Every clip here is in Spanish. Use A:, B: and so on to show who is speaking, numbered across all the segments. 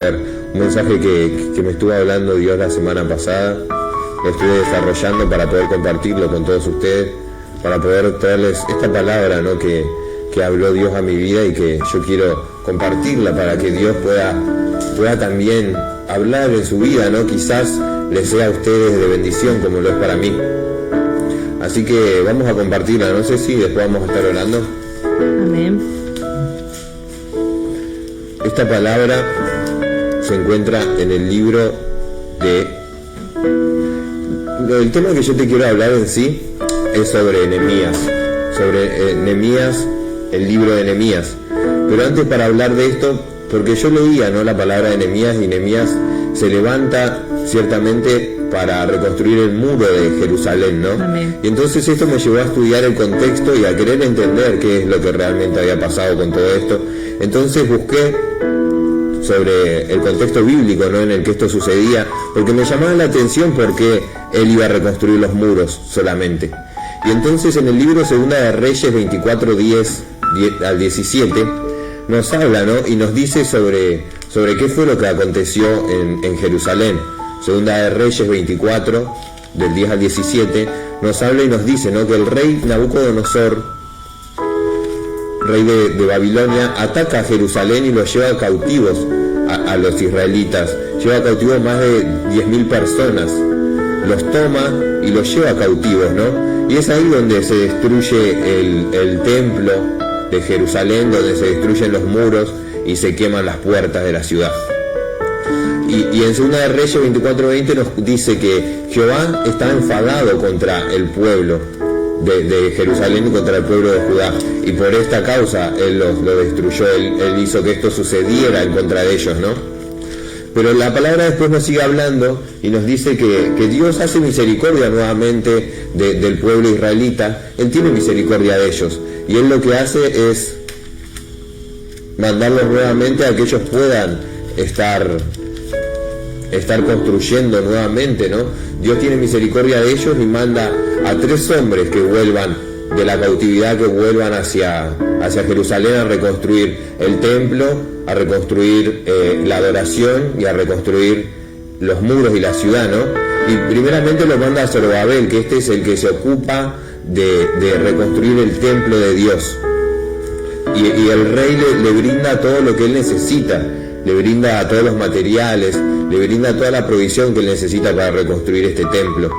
A: Un mensaje que me estuvo hablando Dios la semana pasada, lo estuve desarrollando para poder compartirlo con todos ustedes, para poder traerles esta palabra, ¿no? que habló Dios a mi vida y que yo quiero compartirla para que Dios pueda también hablar en su vida, ¿no? Quizás les sea a ustedes de bendición como lo es para mí. Así que vamos a compartirla, no sé si después vamos a estar orando.
B: Amén.
A: Esta palabra se encuentra en el libro de... El tema que yo te quiero hablar en sí es sobre Nehemías, Nehemías, el libro de Nehemías. Pero antes, para hablar de esto, porque yo leía, ¿no?, la palabra de Nehemías, y Nehemías se levanta ciertamente para reconstruir el muro de Jerusalén, ¿no?
B: Amén.
A: Y entonces esto me llevó a estudiar el contexto y a querer entender qué es lo que realmente había pasado con todo esto. Entonces busqué sobre el contexto bíblico, ¿no?, en el que esto sucedía, porque me llamaba la atención porque él iba a reconstruir los muros solamente. Y entonces en el libro Segunda de Reyes 24, 10 al 17 nos habla, ¿no?, y nos dice sobre qué fue lo que aconteció en Jerusalén. Segunda de Reyes 24, del 10 al 17, nos habla y nos dice, ¿no?, que el rey Nabucodonosor, rey de Babilonia, ataca a Jerusalén y los lleva cautivos a los israelitas. Lleva cautivos más de 10.000 personas. Los toma y los lleva cautivos, ¿no? Y es ahí donde se destruye el templo de Jerusalén, donde se destruyen los muros y se queman las puertas de la ciudad. Y en Segunda de Reyes 24:20 nos dice que Jehová estaba enfadado contra el pueblo de Jerusalén y contra el pueblo de Judá, y por esta causa él lo destruyó, él hizo que esto sucediera en contra de ellos, ¿no? Pero la palabra después nos sigue hablando y nos dice que Dios hace misericordia nuevamente del pueblo israelita. Él tiene misericordia de ellos, y él lo que hace es mandarlos nuevamente a que ellos puedan estar construyendo nuevamente, ¿no? Dios tiene misericordia de ellos y manda a 3 hombres que vuelvan de la cautividad, que vuelvan hacia Jerusalén a reconstruir el templo, a reconstruir la adoración y a reconstruir los muros y la ciudad, ¿no? Y primeramente lo manda a Zorobabel, que este es el que se ocupa de reconstruir el templo de Dios. Y el rey le brinda todo lo que él necesita, le brinda todos los materiales, le brinda toda la provisión que él necesita para reconstruir este templo.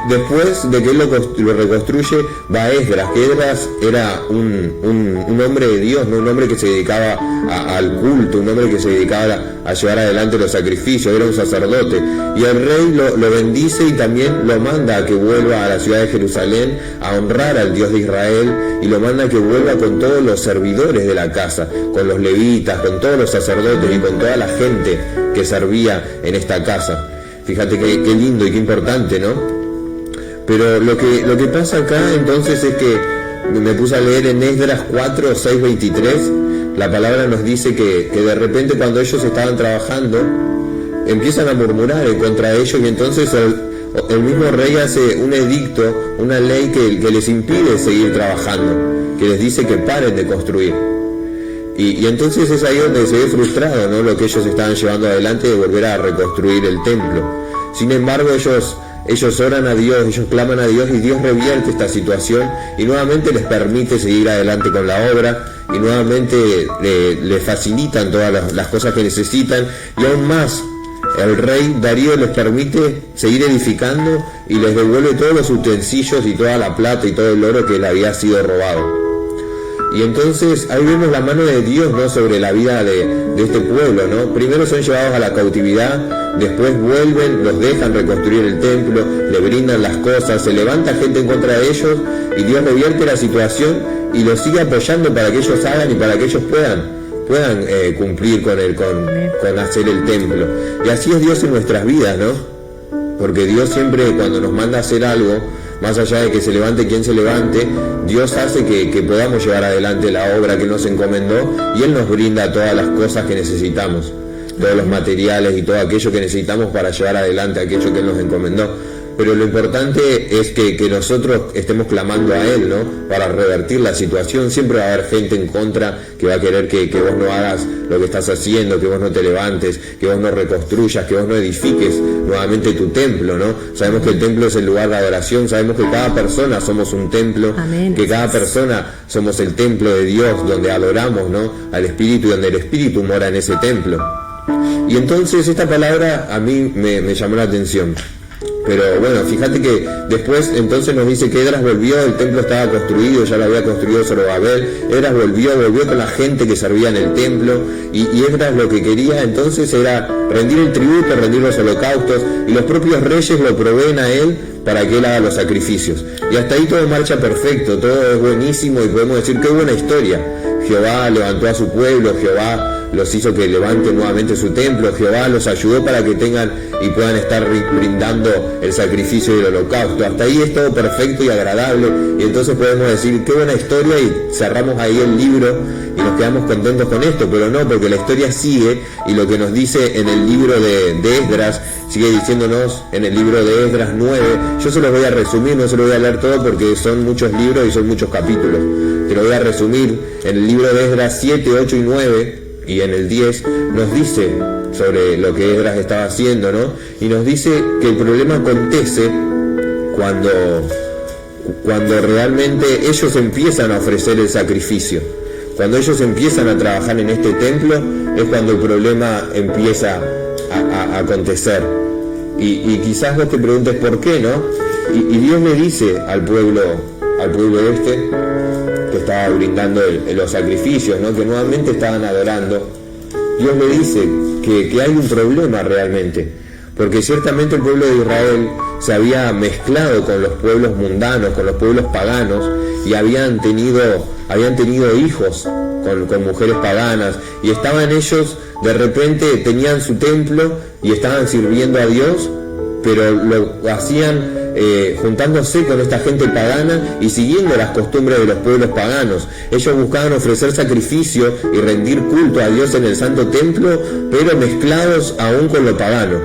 A: Después de que él lo reconstruye, va Esdras, que Esdras era un hombre de Dios, ¿no? Un hombre que se dedicaba al culto, un hombre que se dedicaba a llevar adelante los sacrificios, era un sacerdote. Y el rey lo bendice y también lo manda a que vuelva a la ciudad de Jerusalén a honrar al Dios de Israel, y lo manda a que vuelva con todos los servidores de la casa, con los levitas, con todos los sacerdotes y con toda la gente que servía en esta casa. Fíjate qué lindo y qué importante, ¿no? Pero lo que pasa acá entonces es que me puse a leer en Esdras 4, 6, 23, la palabra nos dice que de repente cuando ellos estaban trabajando, empiezan a murmurar en contra de ellos, y entonces el mismo rey hace un edicto, una ley que les impide seguir trabajando, que les dice que paren de construir. Y entonces es ahí donde se ve frustrado, ¿no?, lo que ellos estaban llevando adelante de volver a reconstruir el templo. Sin embargo, ellos oran a Dios, ellos claman a Dios, y Dios revierte esta situación y nuevamente les permite seguir adelante con la obra, y nuevamente le facilitan todas las cosas que necesitan, y aún más el rey Darío les permite seguir edificando y les devuelve todos los utensilios y toda la plata y todo el oro que le había sido robado. Y entonces ahí vemos la mano de Dios, ¿no?, sobre la vida de este pueblo, ¿no? Primero son llevados a la cautividad, después vuelven, los dejan reconstruir el templo, le brindan las cosas, se levanta gente en contra de ellos, y Dios revierte la situación y los sigue apoyando para que ellos hagan y para que ellos puedan cumplir con hacer el templo. Y así es Dios en nuestras vidas, ¿no? Porque Dios siempre, cuando nos manda a hacer algo, más allá de que se levante quien se levante, Dios hace que podamos llevar adelante la obra que nos encomendó, y Él nos brinda todas las cosas que necesitamos, todos los materiales y todo aquello que necesitamos para llevar adelante aquello que Él nos encomendó. pero lo importante es que nosotros estemos clamando a Él, ¿no? Para revertir la situación. Siempre va a haber gente en contra que va a querer que vos no hagas lo que estás haciendo, que vos no te levantes, que vos no reconstruyas, que vos no edifiques nuevamente tu templo, ¿no? Sabemos que el templo es el lugar de adoración, sabemos que cada persona somos un templo. Amén. Que cada persona somos el templo de Dios, donde adoramos, ¿no? Al Espíritu, y donde el Espíritu mora en ese templo. Y entonces esta palabra a mí me llamó la atención. Pero bueno, fíjate que después entonces nos dice que Esdras volvió, el templo estaba construido, ya lo había construido Zorobabel. Esdras volvió con la gente que servía en el templo, y Esdras lo que quería entonces era rendir el tributo, rendir los holocaustos, y los propios reyes lo proveen a él para que él haga los sacrificios. Y hasta ahí todo marcha perfecto, todo es buenísimo, y podemos decir qué buena historia. Jehová levantó a su pueblo, Jehová los hizo que levanten nuevamente su templo, Jehová los ayudó para que tengan y puedan estar brindando el sacrificio y el holocausto. Hasta ahí es todo perfecto y agradable, y entonces podemos decir qué buena historia, y cerramos ahí el libro y nos quedamos contentos con esto. Pero no, porque la historia sigue, y lo que nos dice en el libro de Esdras sigue diciéndonos en el libro de Esdras 9. Yo se los voy a resumir, no se los voy a leer todo porque son muchos libros y son muchos capítulos. Te lo voy a resumir. En el libro de Esdras 7, 8 y 9 y en el 10 nos dice sobre lo que Esdras estaba haciendo, ¿no? Y nos dice que el problema acontece cuando realmente ellos empiezan a ofrecer el sacrificio. Cuando ellos empiezan a trabajar en este templo es cuando el problema empieza a acontecer. Y quizás vos te preguntes por qué, ¿no? Y Dios le dice al pueblo que estaba brindando los sacrificios, ¿no? Que nuevamente estaban adorando. Dios le dice que hay un problema realmente, porque ciertamente el pueblo de Israel se había mezclado con los pueblos mundanos, con los pueblos paganos, y habían tenido hijos con mujeres paganas, y estaban ellos, de repente tenían su templo y estaban sirviendo a Dios, pero lo hacían juntándose con esta gente pagana y siguiendo las costumbres de los pueblos paganos. Ellos buscaban ofrecer sacrificio y rendir culto a Dios en el santo templo, pero mezclados aún con lo pagano.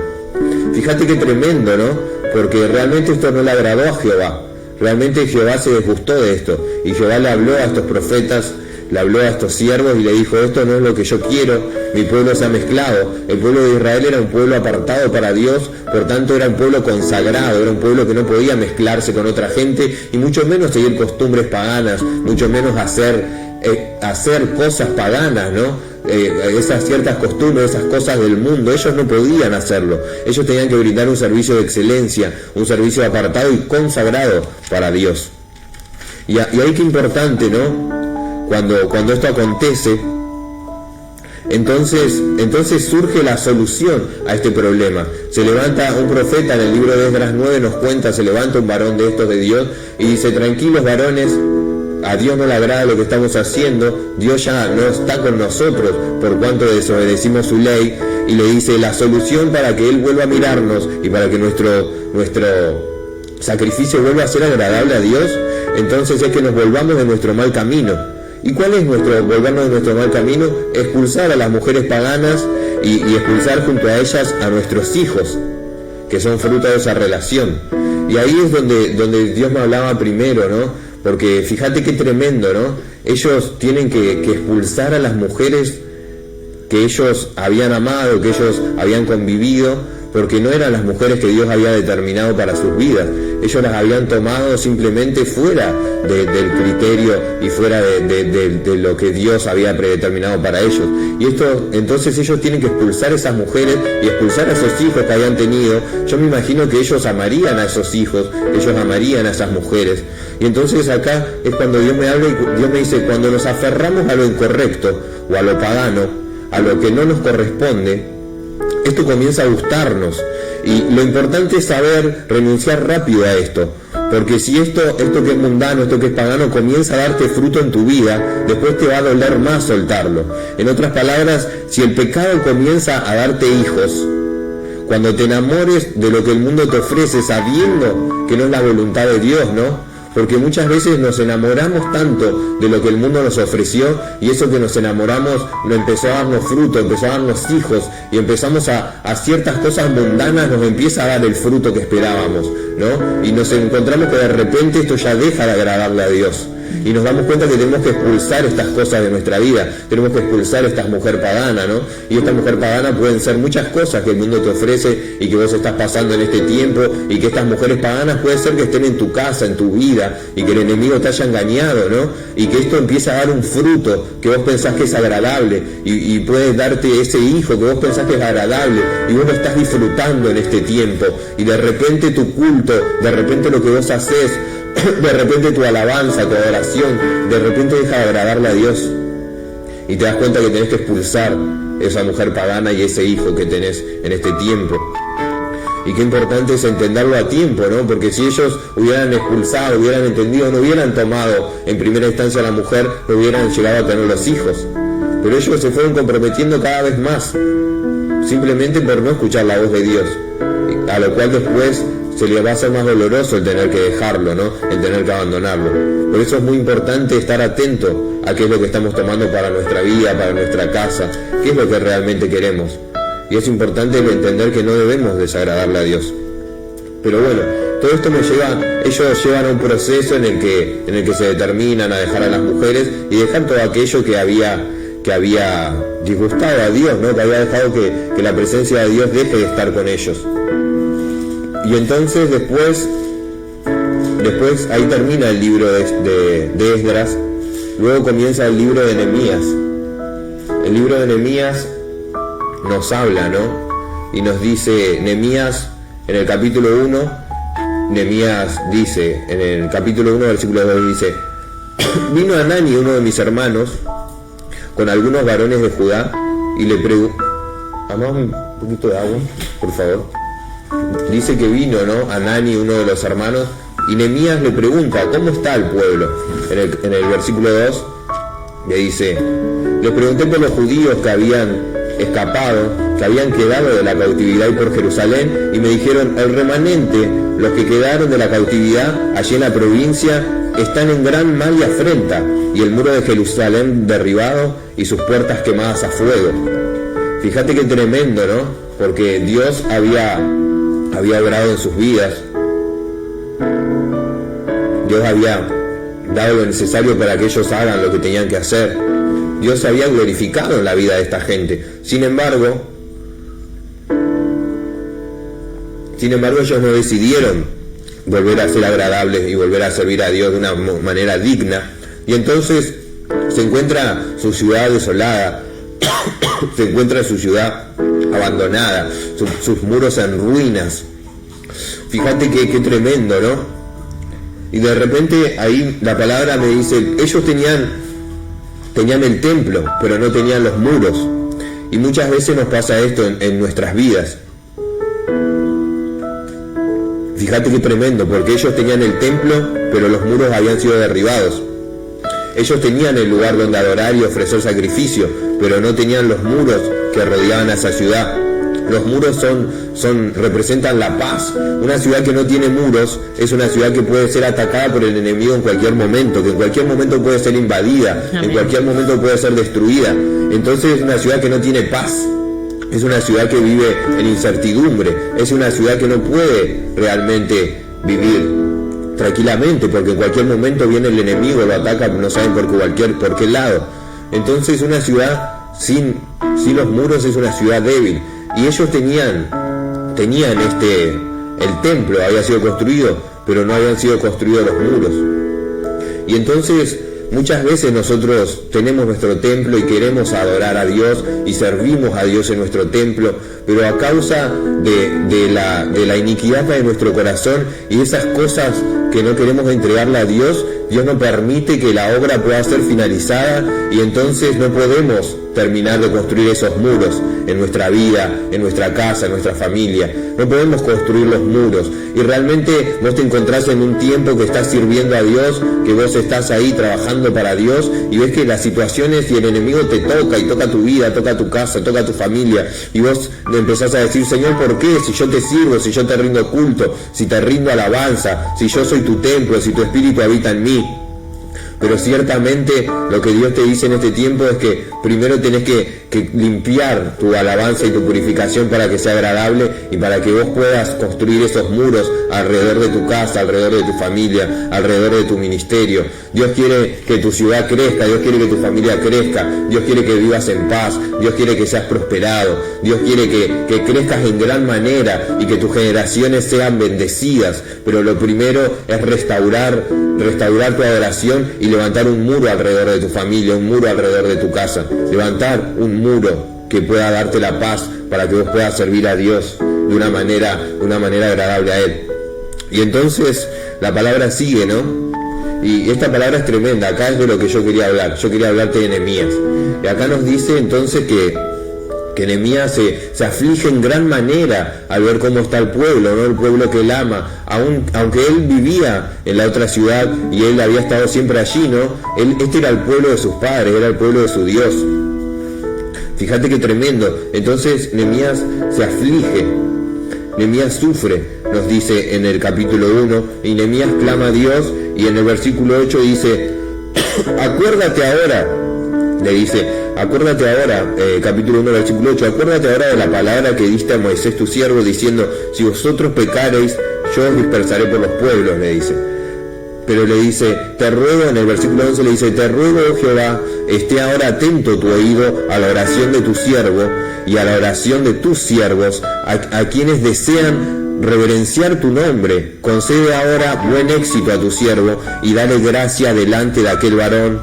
A: Fíjate qué tremendo, ¿no? Porque realmente esto no le agradó a Jehová. Realmente Jehová se disgustó de esto, y Jehová le habló a estos profetas, le habló a estos siervos y le dijo: esto no es lo que yo quiero, mi pueblo se ha mezclado. El pueblo de Israel era un pueblo apartado para Dios, por tanto era un pueblo consagrado, era un pueblo que no podía mezclarse con otra gente, y mucho menos seguir costumbres paganas, mucho menos hacer cosas paganas, ¿no? Esas ciertas costumbres, esas cosas del mundo, ellos no podían hacerlo. Ellos tenían que brindar un servicio de excelencia, un servicio apartado y consagrado para Dios. Y ahí qué importante, ¿no? Cuando esto acontece, entonces surge la solución a este problema. Se levanta un profeta, en el libro de Esdras 9 nos cuenta, se levanta un varón de estos de Dios y dice: tranquilos varones, a Dios no le agrada lo que estamos haciendo, Dios ya no está con nosotros por cuanto desobedecimos su ley. Y le dice: la solución para que Él vuelva a mirarnos y para que nuestro sacrificio vuelva a ser agradable a Dios, entonces es que nos volvamos de nuestro mal camino. ¿Y cuál es volvernos de nuestro mal camino? Expulsar a las mujeres paganas y expulsar junto a ellas a nuestros hijos, que son fruto de esa relación. Y ahí es donde Dios me hablaba primero, ¿no? Porque fíjate qué tremendo, ¿no? Ellos tienen que expulsar a las mujeres que ellos habían amado, que ellos habían convivido, porque no eran las mujeres que Dios había determinado para sus vidas. Ellos las habían tomado simplemente fuera del criterio y fuera de lo que Dios había predeterminado para ellos. Y entonces ellos tienen que expulsar a esas mujeres y expulsar a esos hijos que habían tenido. Yo me imagino que ellos amarían a esos hijos, ellos amarían a esas mujeres. Y entonces acá es cuando Dios me habla y Dios me dice: cuando nos aferramos a lo incorrecto o a lo pagano, a lo que no nos corresponde, esto comienza a gustarnos, y lo importante es saber renunciar rápido a esto, porque si esto que es mundano, esto que es pagano, comienza a darte fruto en tu vida, después te va a doler más soltarlo. En otras palabras, si el pecado comienza a darte hijos, cuando te enamores de lo que el mundo te ofrece, sabiendo que no es la voluntad de Dios, ¿no? Porque muchas veces nos enamoramos tanto de lo que el mundo nos ofreció, y eso que nos enamoramos no empezó a darnos fruto, empezó a darnos hijos, y empezamos a ciertas cosas mundanas nos empieza a dar el fruto que esperábamos, ¿no? Y nos encontramos que de repente esto ya deja de agradarle a Dios. Y nos damos cuenta que tenemos que expulsar estas cosas de nuestra vida, tenemos que expulsar esta mujer pagana, ¿no? Y esta mujer pagana pueden ser muchas cosas que el mundo te ofrece y que vos estás pasando en este tiempo, y que estas mujeres paganas puede ser que estén en tu casa, en tu vida, y que el enemigo te haya engañado, ¿no? Y que esto empieza a dar un fruto que vos pensás que es agradable, y puede darte ese hijo que vos pensás que es agradable, y vos lo estás disfrutando en este tiempo, y de repente tu culto, de repente lo que vos haces, de repente tu alabanza, tu adoración, de repente deja de agradarle a Dios, y te das cuenta que tenés que expulsar esa mujer pagana y ese hijo que tenés en este tiempo. Y qué importante es entenderlo a tiempo, ¿no? Porque si ellos hubieran expulsado, hubieran entendido, no hubieran tomado en primera instancia a la mujer, no hubieran llegado a tener los hijos. Pero ellos se fueron comprometiendo cada vez más, simplemente por no escuchar la voz de Dios, a lo cual después se le va a hacer más doloroso el tener que dejarlo, ¿no? El tener que abandonarlo. Por eso es muy importante estar atento a qué es lo que estamos tomando para nuestra vida, para nuestra casa, qué es lo que realmente queremos. Y es importante entender que no debemos desagradarle a Dios. Pero bueno, todo esto ellos llevan a un proceso en el que se determinan a dejar a las mujeres y dejar todo aquello que había disgustado a Dios, ¿no? Que había dejado que la presencia de Dios deje de estar con ellos. Y entonces después ahí termina el libro de Esdras. Luego comienza el libro de Nehemías. El libro de Nehemías nos habla, ¿no? Y nos dice, Nehemías, en el capítulo 1, Nehemías dice, en el capítulo 1, versículo 2 dice, vino Hanani, uno de mis hermanos, con algunos varones de Judá, y le preguntó, ¿amamos un poquito de agua, por favor? Dice que vino, ¿no? Hanani, uno de los hermanos, y Nehemías le pregunta, ¿cómo está el pueblo? En el versículo 2 le dice, les pregunté por los judíos que habían escapado, que habían quedado de la cautividad y por Jerusalén, y me dijeron, el remanente, los que quedaron de la cautividad allí en la provincia, están en gran mal y afrenta, y el muro de Jerusalén derribado y sus puertas quemadas a fuego. Fíjate qué tremendo, ¿no? Porque Dios había obrado en sus vidas. Dios había dado lo necesario para que ellos hagan lo que tenían que hacer. Dios se había glorificado en la vida de esta gente. Sin embargo, ellos no decidieron volver a ser agradables y volver a servir a Dios de una manera digna. Y entonces se encuentra su ciudad desolada, se encuentra su ciudad abandonada, sus muros en ruinas. Fíjate qué tremendo, ¿no? Y de repente ahí la palabra me dice, ellos tenían el templo, pero no tenían los muros. Y muchas veces nos pasa esto en nuestras vidas. Fíjate qué tremendo, porque ellos tenían el templo, pero los muros habían sido derribados. Ellos tenían el lugar donde adorar y ofrecer sacrificio, pero no tenían los muros que rodeaban a esa ciudad. Los muros representan la paz. Una ciudad que no tiene muros es una ciudad que puede ser atacada por el enemigo en cualquier momento, que en cualquier momento puede ser invadida, en cualquier momento puede ser destruida. Entonces es una ciudad que no tiene paz. Es una ciudad que vive en incertidumbre. Es una ciudad que no puede realmente vivir tranquilamente, porque en cualquier momento viene el enemigo, lo ataca, no saben por qué lado. Entonces una ciudad sin los muros es una ciudad débil. Y ellos tenían el templo había sido construido, pero no habían sido construidos los muros. Y entonces muchas veces nosotros tenemos nuestro templo y queremos adorar a Dios y servimos a Dios en nuestro templo, pero a causa de la iniquidad de nuestro corazón y esas cosas que no queremos entregarle a Dios, Dios no permite que la obra pueda ser finalizada, y entonces no podemos terminar de construir esos muros en nuestra vida, en nuestra casa, en nuestra familia. No podemos construir los muros. Y realmente vos te encontrás en un tiempo que estás sirviendo a Dios, que vos estás ahí trabajando para Dios y ves que las situaciones y el enemigo te toca y toca tu vida, toca tu casa, toca tu familia, y vos le empezás a decir: Señor, ¿por qué? Si yo te sirvo, si yo te rindo culto, si te rindo alabanza, si yo soy tu templo, si tu espíritu habita en mí. Pero ciertamente lo que Dios te dice en este tiempo es que primero tenés que limpiar tu alabanza y tu purificación para que sea agradable y para que vos puedas construir esos muros alrededor de tu casa, alrededor de tu familia, alrededor de tu ministerio. Dios quiere que tu ciudad crezca, Dios quiere que tu familia crezca, Dios quiere que vivas en paz, Dios quiere que seas prosperado, Dios quiere que crezcas en gran manera y que tus generaciones sean bendecidas. Pero lo primero es restaurar tu adoración y levantar un muro alrededor de tu familia, un muro alrededor de tu casa, levantar un muro que pueda darte la paz para que vos puedas servir a Dios de una manera agradable a Él. Y entonces la palabra sigue, ¿no? Y esta palabra es tremenda. Acá es de lo que yo quería hablar. Yo quería hablarte de Nehemías. Y acá nos dice entonces que Nehemías se aflige en gran manera al ver cómo está el pueblo, ¿no? El pueblo que él ama, aunque él vivía en la otra ciudad y él había estado siempre allí, ¿no? Este era el pueblo de sus padres, era el pueblo de su Dios. Fíjate qué tremendo. Entonces Nehemías se aflige, Nehemías sufre, nos dice en el capítulo 1, y Nehemías clama a Dios, y en el versículo 8 dice: acuérdate ahora, le dice, acuérdate ahora, capítulo 1, versículo 8, acuérdate ahora de la palabra que diste a Moisés tu siervo, diciendo: si vosotros pecareis, yo os dispersaré por los pueblos, le dice. Pero le dice: te ruego, en el versículo 11 le dice: te ruego, oh Jehová, esté ahora atento tu oído a la oración de tu siervo y a la oración de tus siervos, a quienes desean reverenciar tu nombre. Concede ahora buen éxito a tu siervo y dale gracia delante de aquel varón,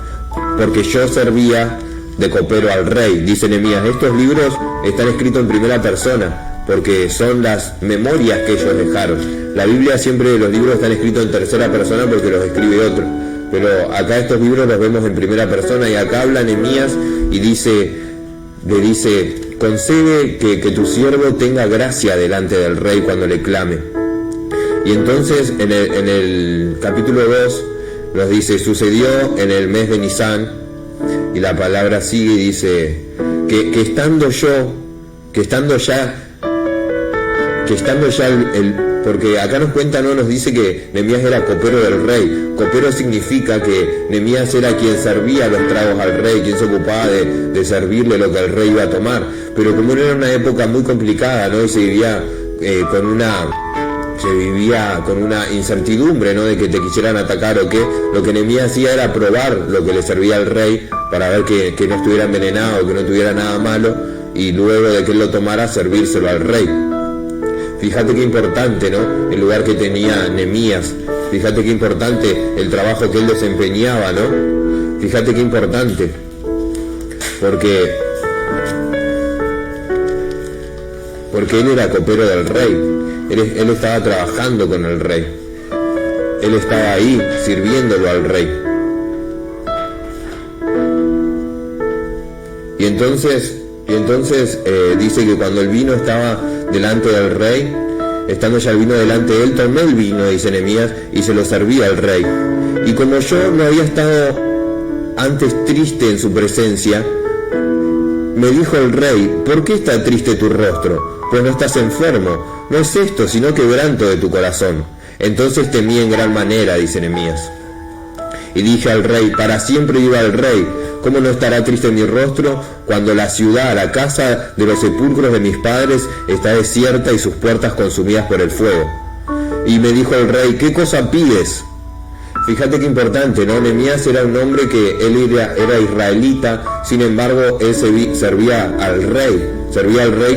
A: porque yo servía de copero al rey. Dice Nehemías. Estos libros están escritos en primera persona porque son las memorias que ellos dejaron. La Biblia siempre, los libros están escritos en tercera persona porque los escribe otro, pero acá estos libros los vemos en primera persona. Y acá habla Nehemías y le dice: concede que tu siervo tenga gracia delante del rey cuando le clame. Y entonces en el capítulo 2 nos dice: sucedió en el mes de Nisán, y la palabra sigue y dice que estando ya porque acá nos cuenta, no nos dice que Nehemías era copero del rey. Copero significa que Nehemías era quien servía los tragos al rey, quien se ocupaba de servirle lo que el rey iba a tomar. Pero como era una época muy complicada, ¿no? Y se vivía con una incertidumbre, ¿no? De que te quisieran atacar o qué. Lo que Nehemías hacía era probar lo que le servía al rey para ver que no estuviera envenenado, que no tuviera nada malo, y luego de que él lo tomara, servírselo al rey. Fíjate qué importante, ¿no? El lugar que tenía Nehemías. Fíjate qué importante el trabajo que él desempeñaba, ¿no? Fíjate qué importante. Porque él era copero del rey. Él estaba trabajando con el rey. Él estaba ahí sirviéndolo al rey. Y entonces dice que cuando el vino estaba delante del rey, estando ya el vino delante de él, tomé el vino, dice Nehemías, y se lo servía al rey. Y como yo no había estado antes triste en su presencia, me dijo el rey: ¿por qué está triste tu rostro? Pues no estás enfermo, no es esto, sino quebranto de tu corazón. Entonces temí en gran manera, dice Nehemías. Y dije al rey: para siempre viva el rey. ¿Cómo no estará triste mi rostro cuando la ciudad, la casa de los sepulcros de mis padres, está desierta y sus puertas consumidas por el fuego? Y me dijo el rey: ¿qué cosa pides? Fíjate qué importante, ¿no? Nehemías era un hombre que él era israelita, sin embargo él servía al rey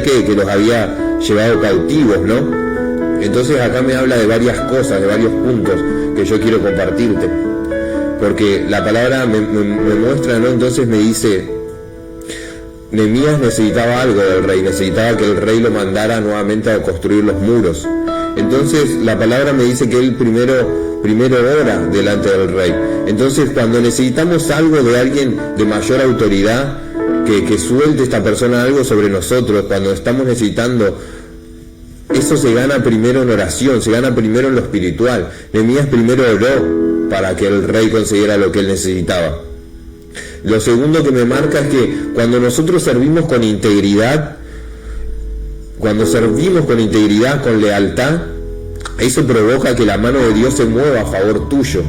A: que los había llevado cautivos, ¿no? Entonces acá me habla de varias cosas, de varios puntos que yo quiero compartirte, porque la palabra me muestra, ¿no? Entonces me dice: Nehemías necesitaba algo del rey, necesitaba que el rey lo mandara nuevamente a construir los muros. Entonces la palabra me dice que él primero ora delante del rey. Entonces cuando necesitamos algo de alguien de mayor autoridad, que suelte esta persona algo sobre nosotros cuando estamos necesitando. Eso se gana primero en oración, se gana primero en lo espiritual. Nehemías primero oró para que el rey consiguiera lo que él necesitaba. Lo segundo que me marca es que cuando nosotros servimos con integridad, con lealtad, eso provoca que la mano de Dios se mueva a favor tuyo.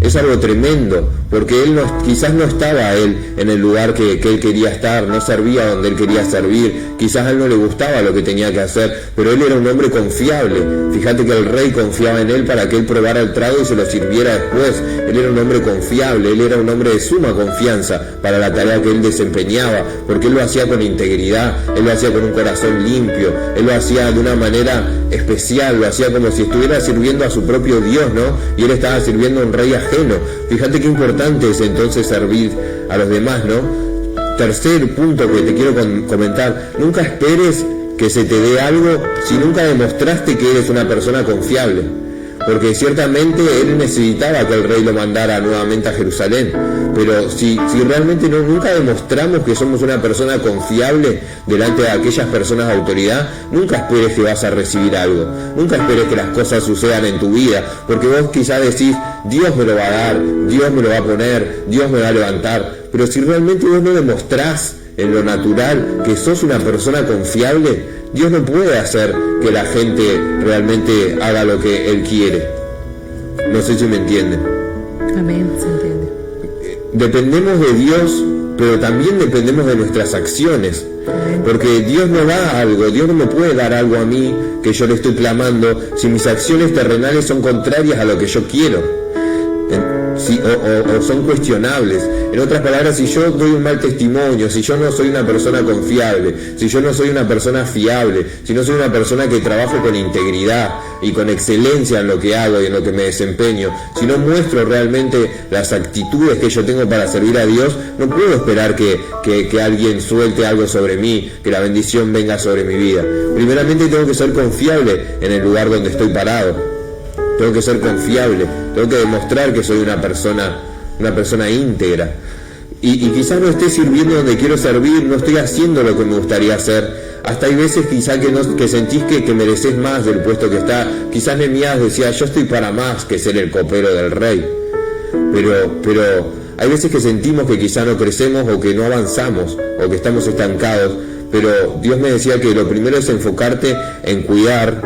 A: Es algo tremendo, porque él quizás no estaba en el lugar que él quería estar, no servía donde él quería servir, quizás a él no le gustaba lo que tenía que hacer, pero él era un hombre confiable. Fíjate que el rey confiaba en él para que él probara el trago y se lo sirviera después. Él era un hombre confiable, él era un hombre de suma confianza para la tarea que él desempeñaba, porque él lo hacía con integridad, él lo hacía con un corazón limpio, él lo hacía de una manera especial, lo hacía como si estuviera sirviendo a su propio Dios, ¿no? Y él estaba sirviendo a un rey ajeno. Fíjate qué importante es entonces servir a los demás, ¿no? Tercer punto que te quiero comentar: nunca esperes que se te dé algo si nunca demostraste que eres una persona confiable, porque ciertamente él necesitaba que el rey lo mandara nuevamente a Jerusalén, pero si realmente nunca demostramos que somos una persona confiable delante de aquellas personas de autoridad, nunca esperes que vas a recibir algo, nunca esperes que las cosas sucedan en tu vida, porque vos quizás decís, Dios me lo va a dar, Dios me lo va a poner, Dios me va a levantar, pero si realmente vos no demostrás en lo natural que sos una persona confiable, Dios no puede hacer que la gente realmente haga lo que Él quiere. No sé si me entienden.
B: Amén, se entiende.
A: Dependemos de Dios, pero también dependemos de nuestras acciones. Porque Dios no da algo, Dios no me puede dar algo a mí que yo le estoy clamando si mis acciones terrenales son contrarias a lo que yo quiero. O son cuestionables. En otras palabras, si yo doy un mal testimonio, si yo no soy una persona confiable, si yo no soy una persona fiable, si no soy una persona que trabajo con integridad y con excelencia en lo que hago y en lo que me desempeño, si no muestro realmente las actitudes que yo tengo para servir a Dios, no puedo esperar que alguien suelte algo sobre mí, que la bendición venga sobre mi vida. Primeramente tengo que ser confiable en el lugar donde estoy parado. Tengo que ser confiable, tengo que demostrar que soy una persona íntegra. Y quizás no esté sirviendo donde quiero servir, no estoy haciendo lo que me gustaría hacer. Hasta hay veces quizás que sentís que mereces más del puesto que está. Quizás Nehemías decía, yo estoy para más que ser el copero del rey. Pero hay veces que sentimos que quizás no crecemos o que no avanzamos o que estamos estancados. Pero Dios me decía que lo primero es enfocarte en cuidar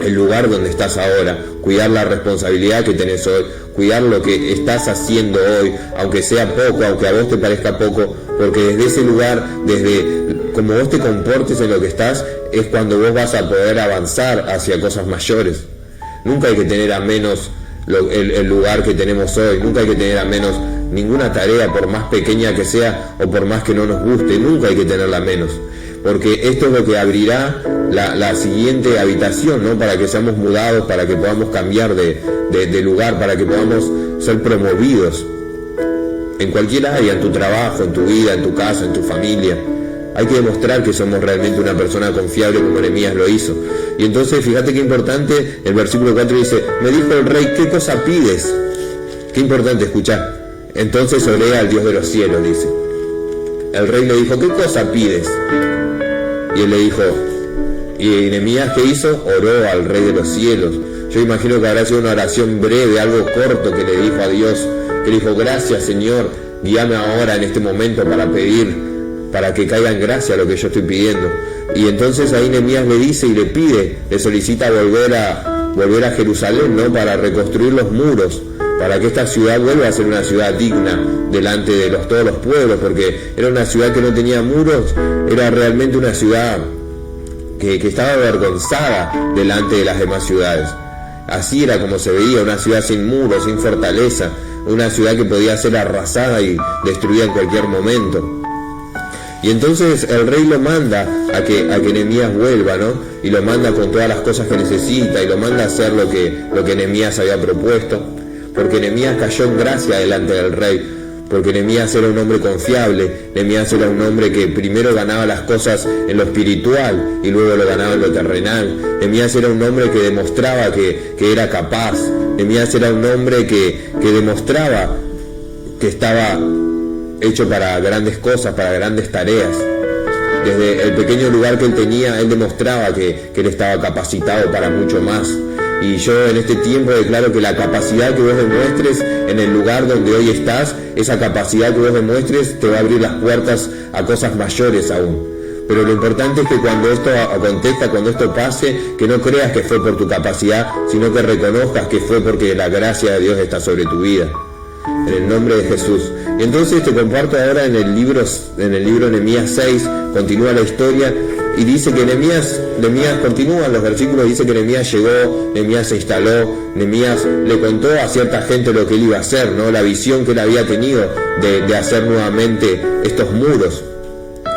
A: el lugar donde estás ahora, cuidar la responsabilidad que tenés hoy, cuidar lo que estás haciendo hoy, aunque sea poco, aunque a vos te parezca poco, porque desde ese lugar, desde como vos te comportes en lo que estás, es cuando vos vas a poder avanzar hacia cosas mayores. Nunca hay que tener a menos el lugar que tenemos hoy, nunca hay que tener a menos ninguna tarea, por más pequeña que sea o por más que no nos guste, nunca hay que tenerla menos. Porque esto es lo que abrirá la siguiente habitación, ¿no? Para que seamos mudados, para que podamos cambiar de lugar, para que podamos ser promovidos en cualquier área, en tu trabajo, en tu vida, en tu casa, en tu familia. Hay que demostrar que somos realmente una persona confiable como Nehemías lo hizo. Y entonces fíjate qué importante, el versículo 4 dice, me dijo el rey, ¿qué cosa pides? Qué importante escuchar. Entonces oré al Dios de los cielos, dice. El rey le dijo, ¿qué cosa pides? Y él le dijo, y Nehemías, ¿qué hizo? Oró al Rey de los cielos. Yo imagino que habrá sido una oración breve, algo corto que le dijo a Dios, que le dijo, gracias Señor, guíame ahora en este momento para pedir, para que caiga en gracia lo que yo estoy pidiendo. Y entonces ahí Nehemías le dice y le pide, le solicita volver a Jerusalén, ¿no? Para reconstruir los muros, para que esta ciudad vuelva a ser una ciudad digna delante de todos los pueblos, porque era una ciudad que no tenía muros, era realmente una ciudad que estaba avergonzada delante de las demás ciudades. Así era como se veía, una ciudad sin muros, sin fortaleza, una ciudad que podía ser arrasada y destruida en cualquier momento. Y entonces el rey lo manda a que Nehemías vuelva, ¿no? Y lo manda con todas las cosas que necesita y lo manda a hacer lo que Nehemías había propuesto, porque Nehemías cayó en gracia delante del rey, porque Nehemías era un hombre confiable, Nehemías era un hombre que primero ganaba las cosas en lo espiritual y luego lo ganaba en lo terrenal. Nehemías era un hombre que demostraba que era capaz. Nehemías era un hombre que demostraba que estaba hecho para grandes cosas, para grandes tareas. Desde el pequeño lugar que él tenía, él demostraba que él estaba capacitado para mucho más. Y yo en este tiempo declaro que la capacidad que vos demuestres en el lugar donde hoy estás, esa capacidad que vos demuestres te va a abrir las puertas a cosas mayores aún. Pero lo importante es que cuando esto acontezca, cuando esto pase, que no creas que fue por tu capacidad, sino que reconozcas que fue porque la gracia de Dios está sobre tu vida. En el nombre de Jesús. Y entonces te comparto ahora en el libro Nehemías 6, continúa la historia y dice que Nehemías continúan los versículos, dice que Nehemías llegó, Nehemías se instaló, Nehemías le contó a cierta gente lo que él iba a hacer, ¿no? La visión que él había tenido de hacer nuevamente estos muros.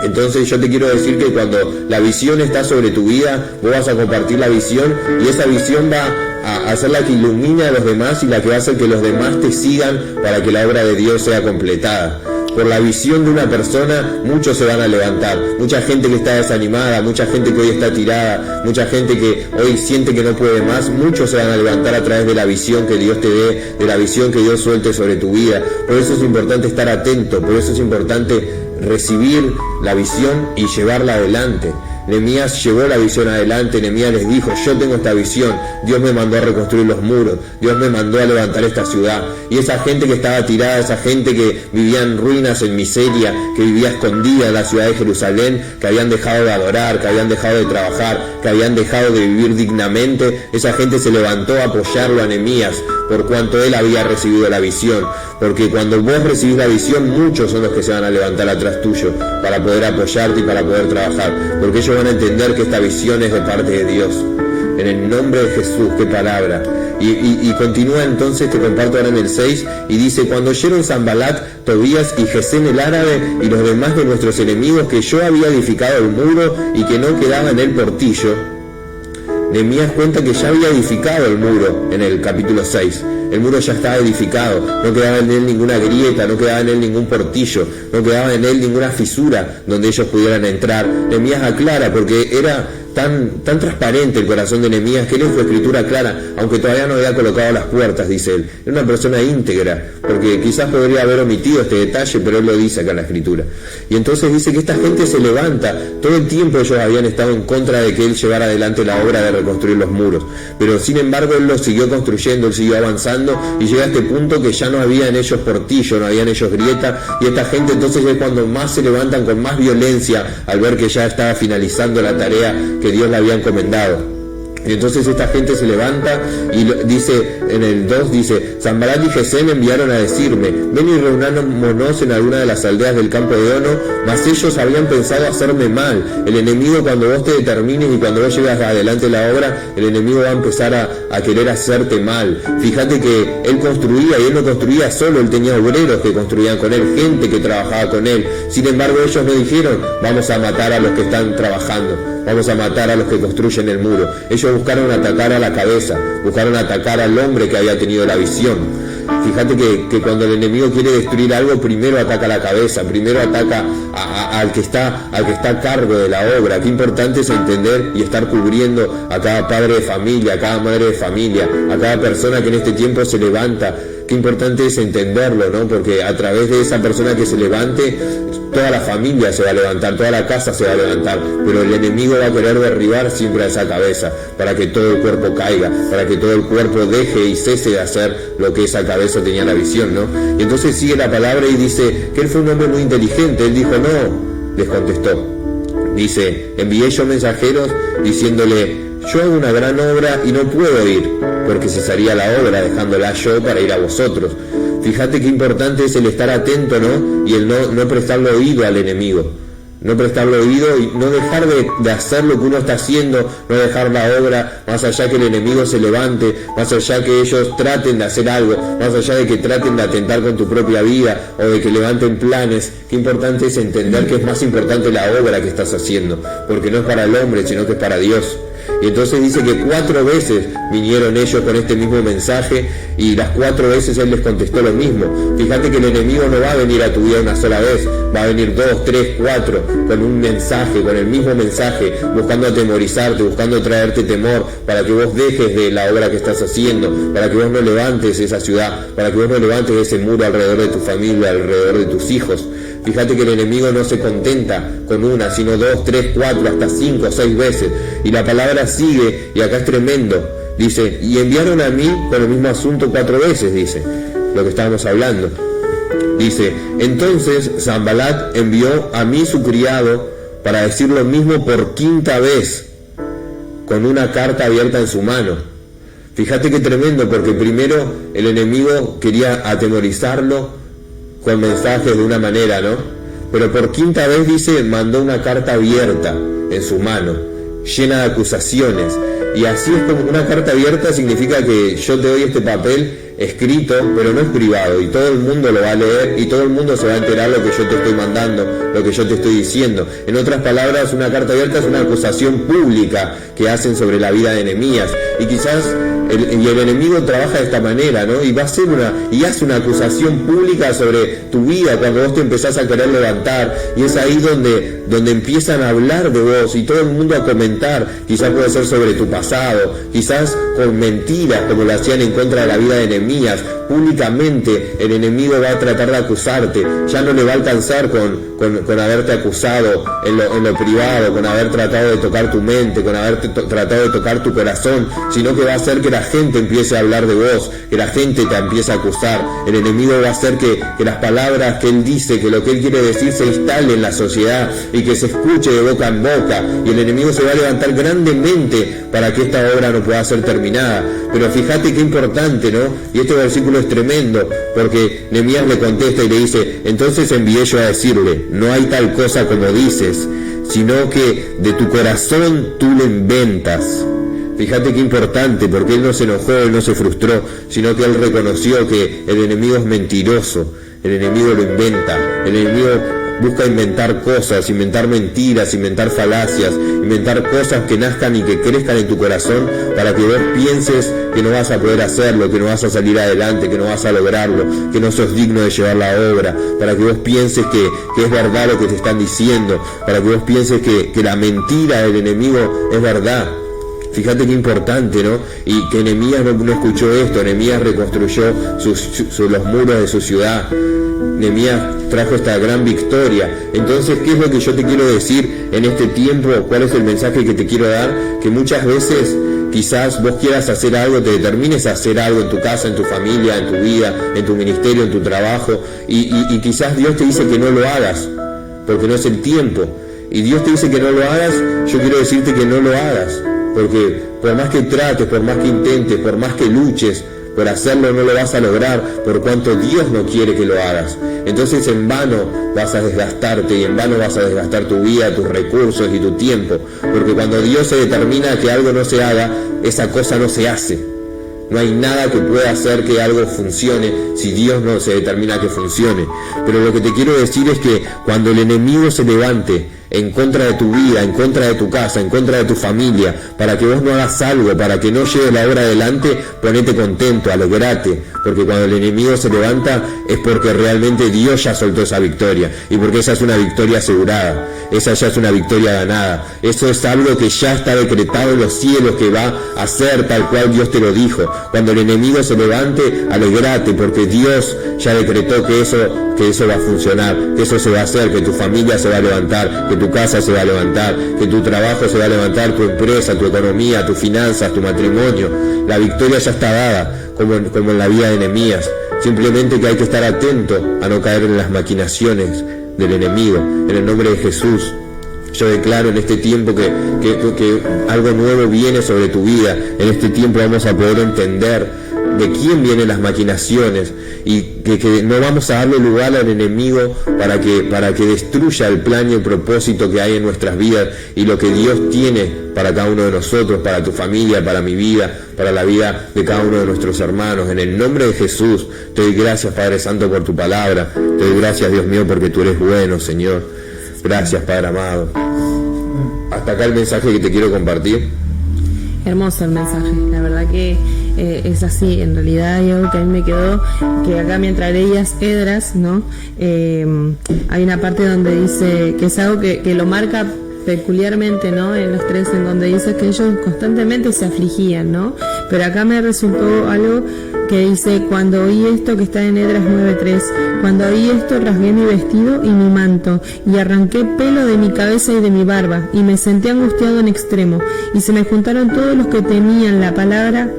A: Entonces yo te quiero decir que cuando la visión está sobre tu vida, vos vas a compartir la visión y esa visión va a ser la que ilumine a los demás y la que va a hacer que los demás te sigan para que la obra de Dios sea completada. Por la visión de una persona, muchos se van a levantar. Mucha gente que está desanimada, mucha gente que hoy está tirada, mucha gente que hoy siente que no puede más, muchos se van a levantar a través de la visión que Dios te dé, de la visión que Dios suelte sobre tu vida. Por eso es importante estar atento, por eso es importante recibir la visión y llevarla adelante. Nehemías llevó la visión adelante, Nehemías les dijo, yo tengo esta visión, Dios me mandó a reconstruir los muros, Dios me mandó a levantar esta ciudad. Y esa gente que estaba tirada, esa gente que vivía en ruinas, en miseria, que vivía escondida en la ciudad de Jerusalén, que habían dejado de adorar, que habían dejado de trabajar, que habían dejado de vivir dignamente, esa gente se levantó a apoyarlo a Nehemías, por cuanto él había recibido la visión. Porque cuando vos recibís la visión, muchos son los que se van a levantar atrás tuyo para poder apoyarte y para poder trabajar, porque ellos van a entender que esta visión es de parte de Dios. En el nombre de Jesús, qué palabra. Y continúa entonces, te comparto ahora en el 6, y dice, cuando oyeron Sanbalat, Tobías y Gesén el árabe y los demás de nuestros enemigos que yo había edificado el muro y que no quedaba en él portillo. Nehemías cuenta que ya había edificado el muro en el capítulo 6. El muro ya estaba edificado, no quedaba en él ninguna grieta, no quedaba en él ningún portillo, no quedaba en él ninguna fisura donde ellos pudieran entrar. Nehemías aclara, porque era tan transparente el corazón de Nehemías que él en su escritura clara, aunque todavía no había colocado las puertas, dice él. Era una persona íntegra, porque quizás podría haber omitido este detalle, pero él lo dice acá en la escritura. Y entonces dice que esta gente se levanta. Todo el tiempo ellos habían estado en contra de que él llevara adelante la obra de reconstruir los muros, pero sin embargo él lo siguió construyendo, él siguió avanzando y llega a este punto que ya no había en ellos portillo, no había en ellos grieta, y esta gente entonces es cuando más se levantan con más violencia al ver que ya estaba finalizando la tarea que Dios le había encomendado. Y entonces esta gente se levanta y dice, en el 2 dice, Sanbalat y Gesén enviaron a decirme, ven y reunámonos en alguna de las aldeas del campo de Ono, mas ellos habían pensado hacerme mal. El enemigo, cuando vos te determines y cuando vos llegas adelante la obra, el enemigo va a empezar a querer hacerte mal. Fíjate que él construía, y él no construía solo, él tenía obreros que construían con él, gente que trabajaba con él. Sin embargo ellos no dijeron, vamos a matar a los que están trabajando, vamos a matar a los que construyen el muro. Ellos buscaron atacar a la cabeza, buscaron atacar al hombre que había tenido la visión. Fíjate que cuando el enemigo quiere destruir algo, primero ataca a la cabeza, primero ataca al que está a cargo de la obra. Qué importante es entender y estar cubriendo a cada padre de familia, a cada madre de familia, a cada persona que en este tiempo se levanta. Qué importante es entenderlo, ¿no? Porque a través de esa persona que se levante, toda la familia se va a levantar, toda la casa se va a levantar, pero el enemigo va a querer derribar siempre a esa cabeza para que todo el cuerpo caiga, para que todo el cuerpo deje y cese de hacer lo que esa cabeza tenía la visión, ¿no? Y entonces sigue la palabra y dice que él fue un hombre muy inteligente. Él dijo, no, les contestó. Dice, envié yo mensajeros diciéndole, yo hago una gran obra y no puedo ir, porque cesaría la obra dejándola yo para ir a vosotros. Fíjate qué importante es el estar atento, ¿no? Y el no prestarle oído al enemigo. No prestarle oído y no dejar de hacer lo que uno está haciendo, no dejar la obra, más allá que el enemigo se levante, más allá que ellos traten de hacer algo, más allá de que traten de atentar con tu propia vida o de que levanten planes. Qué importante es entender que es más importante la obra que estás haciendo, porque no es para el hombre, sino que es para Dios. Y entonces dice que 4 veces vinieron ellos con este mismo mensaje y las 4 veces él les contestó lo mismo. Fíjate que el enemigo no va a venir a tu vida una sola vez, va a venir 2, 3, 4. con un mensaje, con el mismo mensaje, buscando atemorizarte, buscando traerte temor, para que vos dejes de la obra que estás haciendo, para que vos no levantes esa ciudad, para que vos no levantes ese muro alrededor de tu familia, alrededor de tus hijos. Fíjate que el enemigo no se contenta con una, sino 2, 3, 4, hasta 5, 6 veces. Y la palabra sigue, y acá es tremendo. Dice, y enviaron a mí con el mismo asunto 4 veces, dice, lo que estábamos hablando. Dice, entonces Sanbalat envió a mí su criado para decir lo mismo por 5ª vez, con una carta abierta en su mano. Fíjate qué tremendo, porque primero el enemigo quería atemorizarlo con mensajes de una manera, ¿no? Pero por 5ª vez, dice, mandó una carta abierta en su mano, llena de acusaciones. Y así es como una carta abierta significa que yo te doy este papel escrito, pero no es privado, y todo el mundo lo va a leer y todo el mundo se va a enterar lo que yo te estoy mandando, lo que yo te estoy diciendo. En otras palabras, una carta abierta es una acusación pública que hacen sobre la vida de Nehemías, y quizás el enemigo trabaja de esta manera, ¿no? Y hace una acusación pública sobre tu vida cuando vos te empezás a querer levantar, y es ahí donde empiezan a hablar de vos y todo el mundo a comentar. Quizás puede ser sobre tu pasado, quizás con mentiras como lo hacían en contra de la vida de Nehemías. Públicamente el enemigo va a tratar de acusarte, ya no le va a alcanzar con haberte acusado en lo privado, con haber tratado de tocar tu mente, con haber tratado de tocar tu corazón, sino que va a hacer que la gente empiece a hablar de vos, que la gente te empiece a acusar. El enemigo va a hacer que las palabras que él dice, que lo que él quiere decir se instale en la sociedad y que se escuche de boca en boca, y el enemigo se va a levantar grandemente para que esta obra no pueda ser terminada. Pero fíjate qué importante, ¿no? Y este versículo es tremendo, porque Nehemías le contesta y le dice, entonces envié yo a decirle, no hay tal cosa como dices, sino que de tu corazón tú lo inventas. Fíjate qué importante, porque él no se enojó, él no se frustró, sino que él reconoció que el enemigo es mentiroso, el enemigo lo inventa, el enemigo busca inventar cosas, inventar mentiras, inventar falacias, inventar cosas que nazcan y que crezcan en tu corazón para que vos pienses que no vas a poder hacerlo, que no vas a salir adelante, que no vas a lograrlo, que no sos digno de llevar la obra, para que vos pienses que es verdad lo que te están diciendo, para que vos pienses que la mentira del enemigo es verdad. Fíjate qué importante, ¿no? Y que Nehemías no escuchó esto. Nehemías reconstruyó los muros de su ciudad. Nehemías trajo esta gran victoria. Entonces, ¿qué es lo que yo te quiero decir en este tiempo? ¿Cuál es el mensaje que te quiero dar? Que muchas veces quizás vos quieras hacer algo, te determines a hacer algo en tu casa, en tu familia, en tu vida, en tu ministerio, en tu trabajo, y quizás Dios te dice que no lo hagas, porque no es el tiempo. Y Dios te dice que no lo hagas, yo quiero decirte que no lo hagas. Porque por más que trates, por más que intentes, por más que luches, por hacerlo no lo vas a lograr, por cuanto Dios no quiere que lo hagas. Entonces en vano vas a desgastarte, y en vano vas a desgastar tu vida, tus recursos y tu tiempo. Porque cuando Dios se determina que algo no se haga, esa cosa no se hace. No hay nada que pueda hacer que algo funcione si Dios no se determina que funcione. Pero lo que te quiero decir es que cuando el enemigo se levante en contra de tu vida, en contra de tu casa, en contra de tu familia, para que vos no hagas algo, para que no lleves la obra adelante, ponete contento, alegrate, porque cuando el enemigo se levanta es porque realmente Dios ya soltó esa victoria, y porque esa es una victoria asegurada, esa ya es una victoria ganada, eso es algo que ya está decretado en los cielos, que va a ser tal cual Dios te lo dijo. Cuando el enemigo se levante, alegrate, porque Dios ya decretó que eso va a funcionar, que eso se va a hacer, que tu familia se va a levantar, que tu casa se va a levantar, que tu trabajo se va a levantar, tu empresa, tu economía, tus finanzas, tu matrimonio. La victoria ya está dada, como en la vida de Nehemías. Simplemente que hay que estar atento a no caer en las maquinaciones del enemigo. En el nombre de Jesús, yo declaro en este tiempo que algo nuevo viene sobre tu vida. En este tiempo vamos a poder entender de quién vienen las maquinaciones, y que no vamos a darle lugar al enemigo para que destruya el plan y el propósito que hay en nuestras vidas, y lo que Dios tiene para cada uno de nosotros, para tu familia, para mi vida, para la vida de cada uno de nuestros hermanos. En el nombre de Jesús te doy gracias, Padre Santo, por tu palabra. Te doy gracias, Dios mío, porque tú eres bueno, Señor. Gracias, Padre amado. Hasta acá el mensaje que te quiero compartir.
B: Hermoso el mensaje, la verdad que es así. En realidad hay algo que a mí me quedó, que acá mientras leías Esdras, ¿no? Hay una parte donde dice que es algo que lo marca peculiarmente, ¿no? En los tres, en donde dice que ellos constantemente se afligían, ¿no? Pero acá me resultó algo que dice: cuando oí esto, que está en Esdras 9:3, cuando oí esto rasgué mi vestido y mi manto, y arranqué pelo de mi cabeza y de mi barba, y me senté angustiado en extremo, y se me juntaron todos los que temían la palabra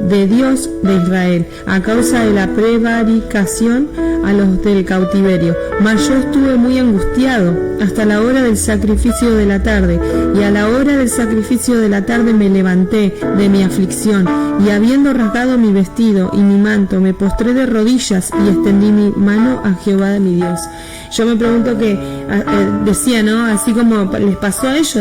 B: de Dios de Israel, a causa de la prevaricación a los del cautiverio. Mas yo estuve muy angustiado hasta la hora del sacrificio de la tarde, y a la hora del sacrificio de la tarde me levanté de mi aflicción, y habiendo rasgado mi vestido y mi manto, me postré de rodillas y extendí mi mano a Jehová de mi Dios. Yo me pregunto que decía, ¿no? Así como les pasó a ellos,